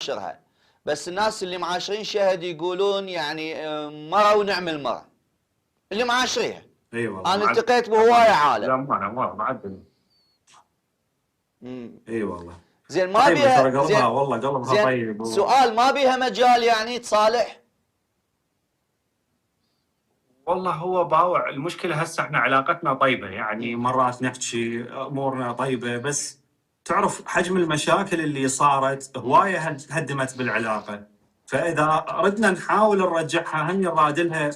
معاشرها، بس الناس اللي معاشرين شهد يقولون يعني مرة ونعمل مرة اللي معاشريها. اي والله انا التقيت بهوايه عالم. لا ما معدل. اي والله. زين ما طيب بيها ترى قلبها والله قلبها طيب سؤال، ما بيها مجال يعني تصالح؟ والله هو باوع. المشكله هسه احنا علاقتنا طيبه، يعني مرات نحكي امورنا طيبه، بس تعرف حجم المشاكل اللي صارت هوايه هدمت بالعلاقه. فاذا ردنا نحاول نرجعها، هم نراد لها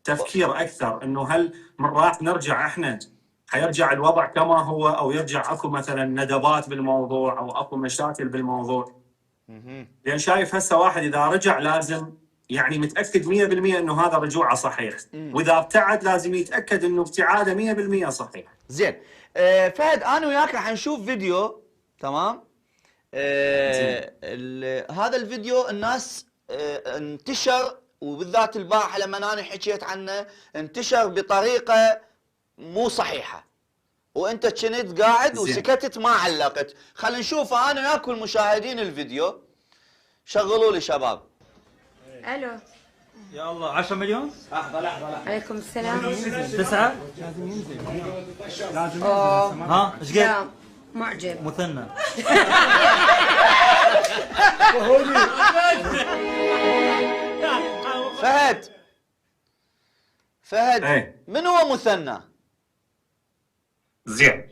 تفكير اكثر، انه هل مرات نرجع احنا حيرجع الوضع كما هو، او يرجع اكو مثلا ندبات بالموضوع او اكو مشاكل بالموضوع. لان شايف هسه واحد اذا رجع لازم يعني متاكد 100% انه هذا رجوعه صحيح، واذا ابتعد لازم يتاكد انه ابتعاده 100% صحيح. زين فهد، انا وياك راح نشوف فيديو، تمام؟ هذا الفيديو الناس انتشر، وبالذات البارحه لما انا حكيت عنه انتشر بطريقه مو صحيحه، وانت كنت قاعد وسكتت ما علقت. خلينا نشوف انا وياك المشاهدين الفيديو. شغلوا لي شباب. الو. يا الله 10 مليون. لحظه عليكم السلام. 9 لازم ينزل. ها ايش قد؟ لا معجب. مثنى. فهد من هو مثنى؟ زين